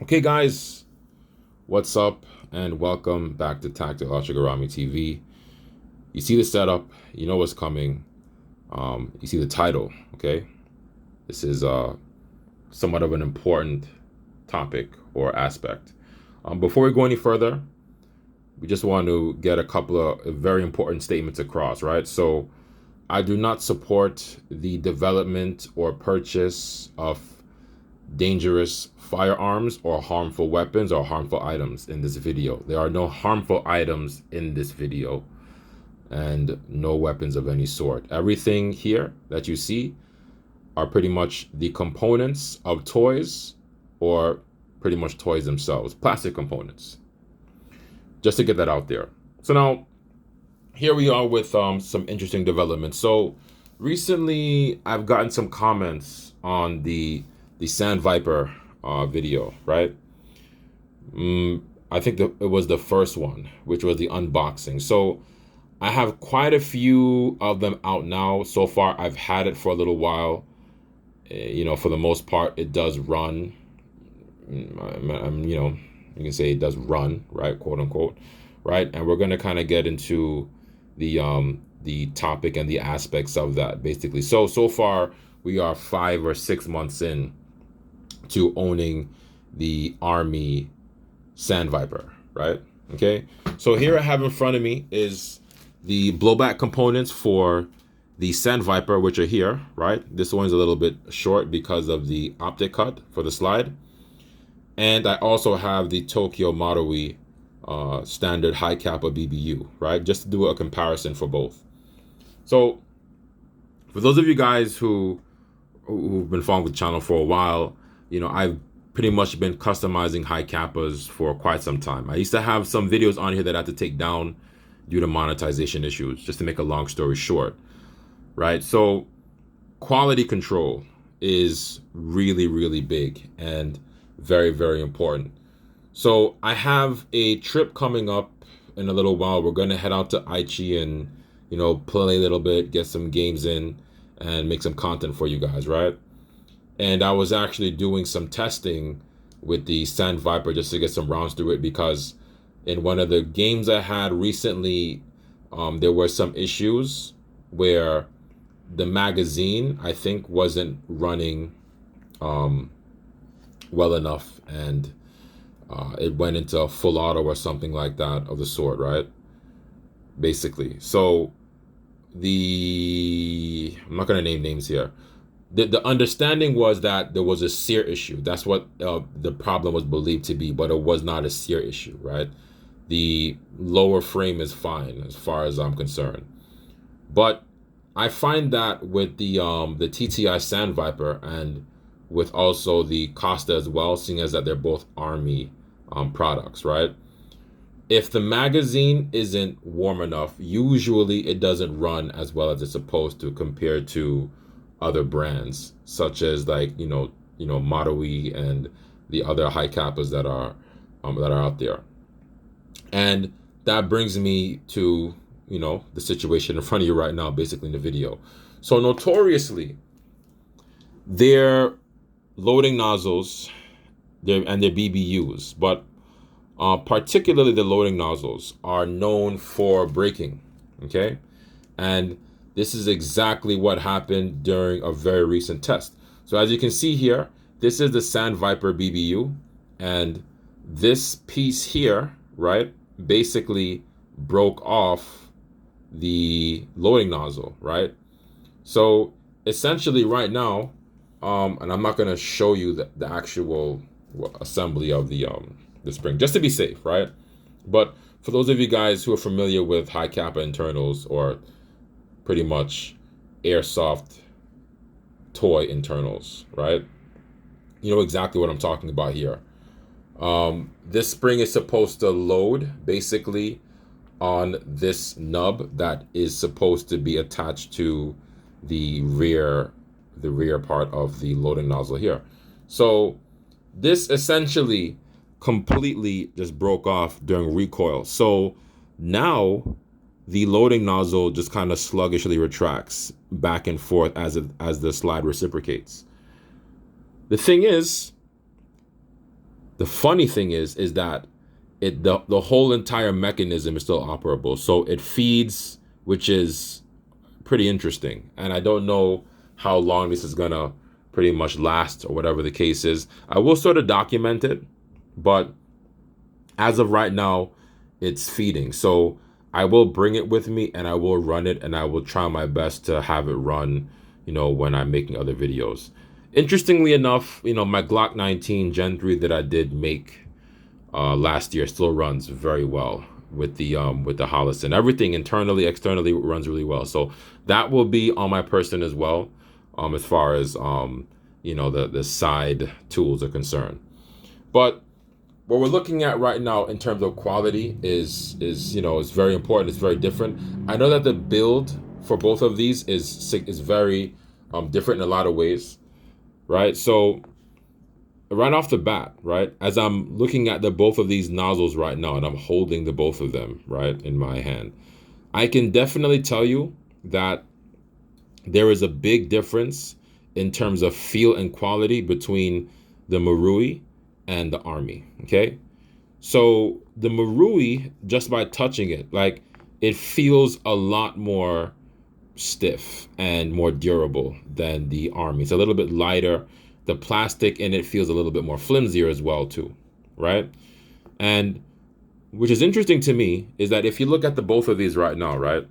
Okay, guys, what's up? And welcome back to Tactical Shigarami TV. You see the setup, you know what's coming. You see the title, okay? This is somewhat of an important topic or aspect. Before we go any further, we just want to get a couple of very important statements across, right? So, I do not support the development or purchase of dangerous firearms or harmful weapons or harmful items in this video. There are no harmful items in this video and no weapons of any sort. Everything here that you see are pretty much the components of toys or pretty much toys themselves, plastic components. Just to get that out there. So now, here we are with some interesting developments. So recently, I've gotten some comments on the Sand Viper video, right? I think it was the first one, which was the unboxing. So I have quite a few of them out now. So far, I've had it for a little while. For the most part, it does run. You can say it does run, right? Quote unquote, right? And we're gonna kind of get into the topic and the aspects of that, basically. So far, we are 5 or 6 months in to owning the Army Sand Viper, right? Okay, so here I have in front of me is the blowback components for the Sand Viper, which are here, right? This one's a little bit short because of the optic cut for the slide. And I also have the Tokyo Marui standard high kappa BBU, right? Just to do a comparison for both. So for those of you guys who've been following the channel for a while, I've pretty much been customizing high kappas for quite some time. I used to have some videos on here that I had to take down due to monetization issues, just to make a long story short, right? So quality control is really, really big and very, very important. So I have a trip coming up in a little while. We're going to head out to Aichi and, play a little bit, get some games in, and make some content for you guys, right? And I was actually doing some testing with the Sand Viper just to get some rounds through it, because in one of the games I had recently, there were some issues where the magazine, I think, wasn't running well enough, and it went into full auto or something like that of the sort, right? Basically. So I'm not going to name names here. The understanding was that there was a sear issue. That's what the problem was believed to be, but it was not a sear issue, right? The lower frame is fine as far as I'm concerned. But I find that with the TTI Sand Viper and with also the Costa as well, seeing as that they're both Army products, right? If the magazine isn't warm enough, usually it doesn't run as well as it's supposed to compared to other brands, such as like Marui and the other high kappas that are out there. And that brings me to the situation in front of you right now, basically in the video. So notoriously, their loading nozzles, their BBUs, but particularly the loading nozzles, are known for breaking. Okay, and this is exactly what happened during a very recent test. So as you can see here, this is the Sand Viper BBU, and this piece here, right, basically broke off the loading nozzle, right? So essentially right now, and I'm not going to show you the actual assembly of the spring, just to be safe, right? But for those of you guys who are familiar with high kappa internals, or pretty much airsoft toy internals, right? You know exactly what I'm talking about here. This spring is supposed to load basically on this nub that is supposed to be attached to the rear part of the loading nozzle here. So this essentially completely just broke off during recoil. So now the loading nozzle just kind of sluggishly retracts back and forth as the slide reciprocates. The thing is, The funny thing is that the whole entire mechanism is still operable. So it feeds, which is pretty interesting. And I don't know how long this is gonna pretty much last or whatever the case is. I will sort of document it, but as of right now, it's feeding. So I will bring it with me and I will run it and I will try my best to have it run, when I'm making other videos. Interestingly enough, my Glock 19 Gen 3 that I did make last year still runs very well with the Holliston. Everything internally, externally runs really well. So that will be on my person as well, as far as the side tools are concerned. But what we're looking at right now in terms of quality is very important. It's very different. I know that the build for both of these is very different in a lot of ways, right? So right off the bat, right, as I'm looking at the both of these nozzles right now, and I'm holding the both of them right in my hand, I can definitely tell you that there is a big difference in terms of feel and quality between the Marui and the Army. Okay, so the Marui, just by touching it, like, it feels a lot more stiff and more durable than the Army. It's a little bit lighter. The plastic in it feels a little bit more flimsier as well too, right? And which is interesting to me is that if you look at the both of these right now, right,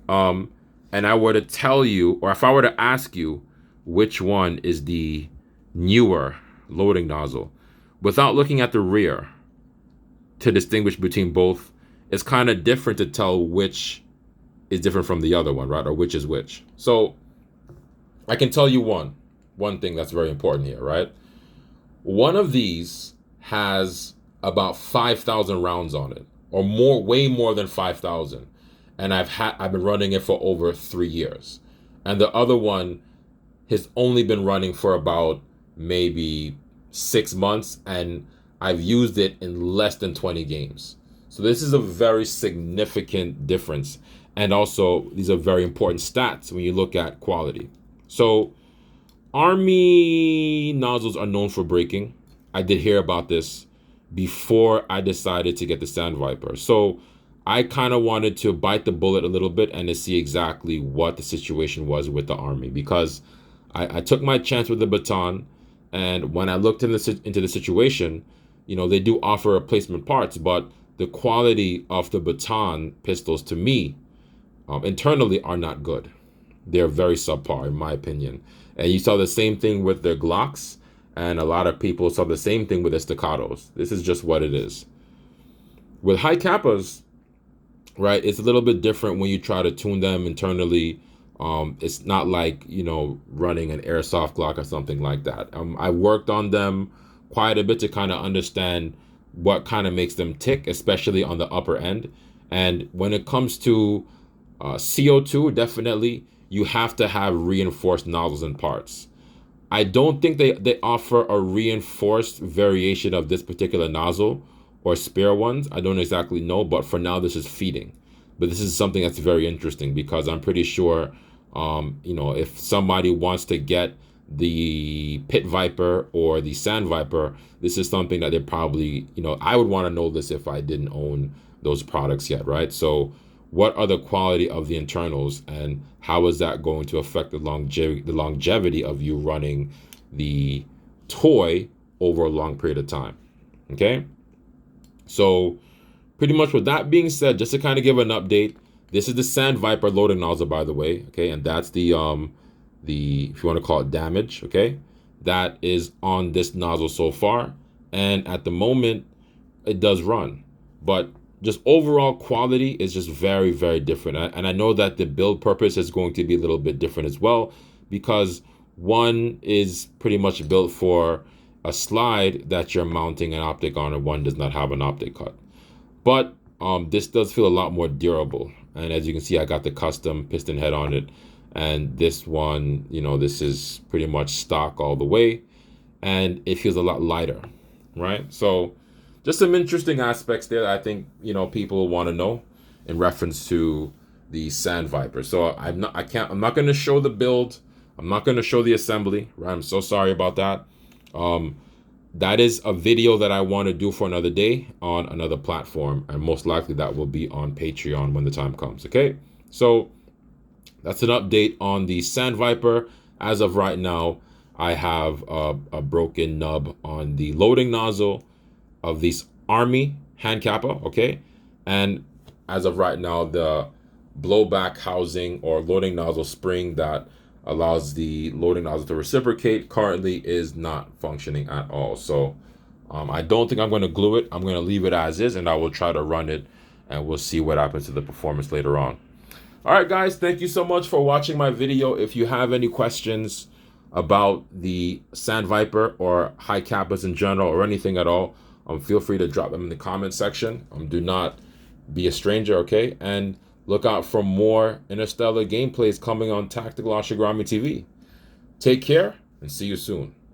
and I were to tell you, or if I were to ask you which one is the newer loading nozzle, without looking at the rear to distinguish between both, it's kind of different to tell which is different from the other one, right? Or which is which. So I can tell you one thing that's very important here, right? One of these has about 5,000 rounds on it, or more, way more than 5,000. And I've been running it for over 3 years. And the other one has only been running for about maybe 6 months, and I've used it in less than 20 games. So this is a very significant difference. And also, these are very important stats when you look at quality. So Army nozzles are known for breaking. I did hear about this before I decided to get the Sand Viper. So I kind of wanted to bite the bullet a little bit and to see exactly what the situation was with the Army, because I took my chance with the baton. And when I looked into the situation, they do offer replacement parts, but the quality of the baton pistols, to me, internally, are not good. They're very subpar, in my opinion. And you saw the same thing with their Glocks, and a lot of people saw the same thing with their Staccatos. This is just what it is. With high Kappas, right, it's a little bit different when you try to tune them internally. It's not like, running an Airsoft Glock or something like that. I worked on them quite a bit to kind of understand what kind of makes them tick, especially on the upper end. And when it comes to CO2, definitely, you have to have reinforced nozzles and parts. I don't think they offer a reinforced variation of this particular nozzle or spare ones. I don't exactly know, but for now, this is feeding. But this is something that's very interesting, because I'm pretty sure, if somebody wants to get the Pit Viper or the Sand Viper, this is something that they probably, I would want to know this if I didn't own those products yet, right? So what are the quality of the internals, and how is that going to affect the longevity of you running the toy over a long period of time? Okay, so pretty much with that being said, just to kind of give an update, this is the Sand Viper loading nozzle, by the way. Okay, and that's the if you want to call it damage, okay, that is on this nozzle so far. And at the moment, it does run, but just overall quality is just very, very different. And I know that the build purpose is going to be a little bit different as well, because one is pretty much built for a slide that you're mounting an optic on, and one does not have an optic cut. But this does feel a lot more durable. And as you can see, I got the custom piston head on it. And this one, this is pretty much stock all the way. And it feels a lot lighter, right? So just some interesting aspects there that I think, people want to know in reference to the Sand Viper. So I'm not going to show the build. I'm not going to show the assembly, right? I'm so sorry about that. that is a video that I want to do for another day on another platform, and most likely that will be on Patreon when the time comes. Okay, so that's an update on the Sandviper. As of right now, I have a broken nub on the loading nozzle of this Army hand capper. Okay, and as of right now, the blowback housing or loading nozzle spring that allows the loading nozzle to reciprocate currently is not functioning at all. So I don't think I'm going to glue it. I'm going to leave it as is, and I will try to run it, and we'll see what happens to the performance later on. All right, guys, thank you so much for watching my video. If you have any questions about the Sandviper or high kappas in general or anything at all, feel free to drop them in the comment section. Do not be a stranger, okay? And look out for more Interstellar gameplays coming on Tactical Ashigarami TV. Take care and see you soon.